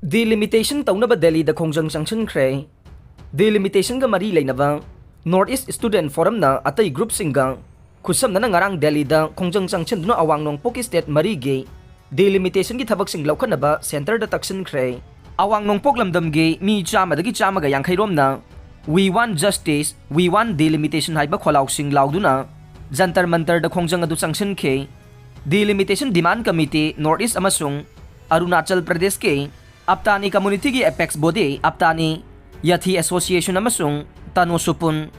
Delimitation Tounaba Delhi the Khongjang Changsinkhre Delimitation ga mari leinaba Northeast Student Forum na atai group singa khusam na ngarang Delhi da Khongjang Changsin duna awang nong Poki State mari ge delimitation gi thabak sing laukhanaba center da Changsinkhre awang nong poklamdam ge mi chama dagi chama ga yankhai rom na we want justice we want delimitation haiba kholauk sing lauduna jantar mantar da Khongjang adu Changsinkhre delimitation demand committee Northeast amasung Arunachal Pradesh ke Aptani community gi apex body Aptani Yathi Association amasung Tano Supun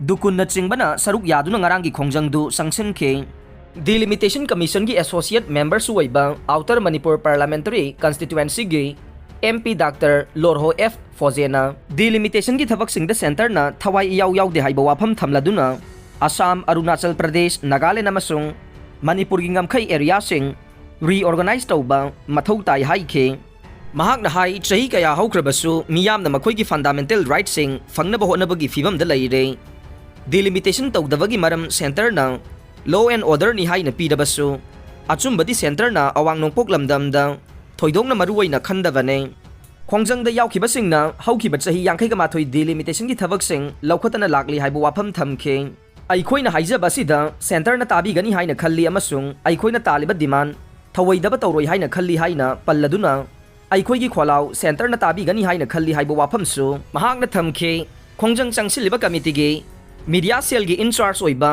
Dukun na chingbana saruk yadu na ngarang gi Khongjang du Changsinkhre Delimitation Commission gi associate members suwaiba Outer Manipur Parliamentary Constituency gi MP Dr. Lorho F. Fozena Delimitation gi thabak sing da center na thawai yaw yaw de haiba wafam thamladuna Assam Arunachal Pradesh Nagaland amasung Manipur gi ngamkhai area sing reorganize tauba mathau tai haike mahak na hai chahi kaya haukrabasu miyam na makhoi gi fundamental rights sing fangnaba honabagi fibam da laire delimitation tawdabagi maram center na law and order ni hai na pidabasu achumbadi center na awang nongpok lamdam da thoidong na maruwai na khandabane Khongjang da yaukhiba sing na haukiba chahi yankhai ga mathoi delimitation gi thabak sing laukhatana lakli haibu wafam thamke aikhoina haijaba sida center na tabi gani haina khalli amasung aikhoina taliba demand thawai tauroi haina khalli haina palladuna aikoi gi kholau center na tabi gani haina khalli haibo wafam su mahak na thamke Khongjang Changsil committee ge media cell gi in charge oiba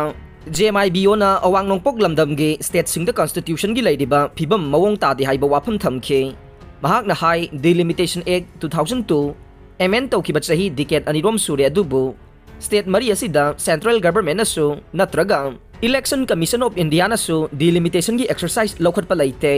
JMIBO na awang nongpok lamdam ge state sing the constitution gi laidiba phibam mawong ta di haibo wafam thamke mahak na hai delimitation act 2002 amend tawkiba chahi decade anirom sure adubu state mari asida central government asu natraga Election Commission of India na su delimitation gi exercise lokhat palaite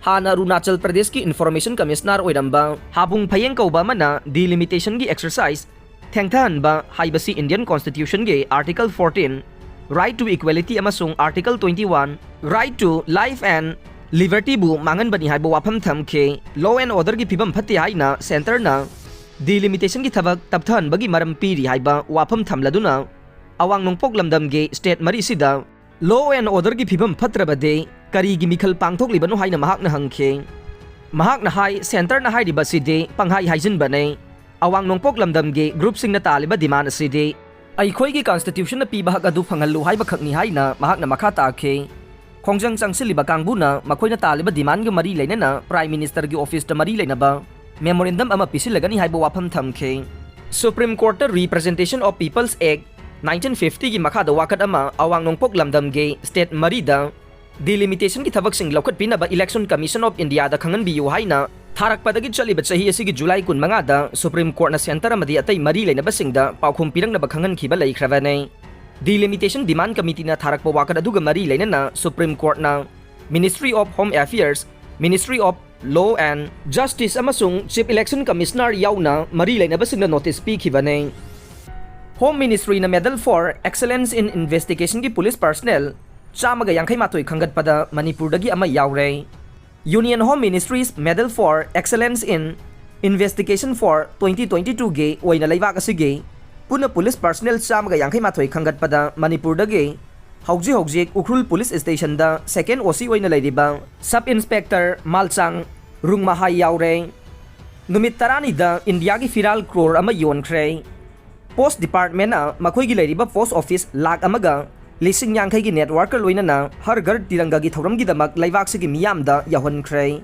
Hana Arunachal Pradesh ki Information Commissioner oiramba habung phayeng kauba mana delimitation gi exercise thengthan ba haibasi Indian Constitution ge Article 14 Right to Equality amasung Article 21 Right to Life and Liberty bu mangan bani haibo wafam thamke law and order gi phibam phati haina center na delimitation gi thabak tapthan bagi maram piri haiba wafam thamladuna awang nongpok lamdam ge state mari sida law and order gi phibam phatrabade kari gi mikhal pangthok libano haina mahak na hangke mahak na hai center na hai riba side panghai haijin bane awang nongpok lamdam ge group sing na taliba demand side aikhoi gi constitution na pi bahak adu phangalu haiba khakni haina mahak na makha ta ke Khongjang Changsil liba kangbu na makhoi na taliba demand ge mari leina na prime minister gi office ta mari leina ba memorandum ama pisilagani haiba wafam thamke Supreme Court Representation of People's Act 1950 gi makha da wakat ama awang nongpok lamdam ge state marida delimitation gi thabak sing lokhat pinaba Election Commission of India da khangan biu haina tharak padagi chaliba chahi asigi July 15 da Supreme Court na center amadi atai mari leina basing da paukhum pirang na bakhangan khiba laikhravane delimitation demand committee na tharak pa wakat aduga mari leina na Supreme Court na Ministry of Home Affairs Ministry of Law and Justice amasung Chief Election Commissioner yauna mari leina basing na notice pi khibane Home Ministry na Medal for Excellence in Investigation gi police personnel chamaga yankhai matoi khangat pada Manipur dagi ama yaure Union Home Ministry's Medal for Excellence in Investigation for 2022 ge oina laibak asige puna police personnel chamaga yankhai matoi khangat pada Manipur dagi hauji Ukhrul Police Station da second OC oina laidiba Sub Inspector Malchang Rungmahai yaure numit tarani da India gi firal crore ama yonkhre Post Department na makhoi gi lairiba post office lak amaga lising yankhai gi network loina na har gar tiranga gi thoram gi damak laibak se gi miyam da yahon khre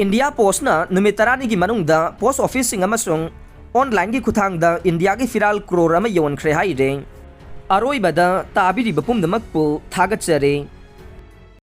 India Post na numit tarani gi manung da post office sing amasung online gi khuthang da India gi firal crore ama yon khre haire aroi bada tabiri bapum damak pu thagat chare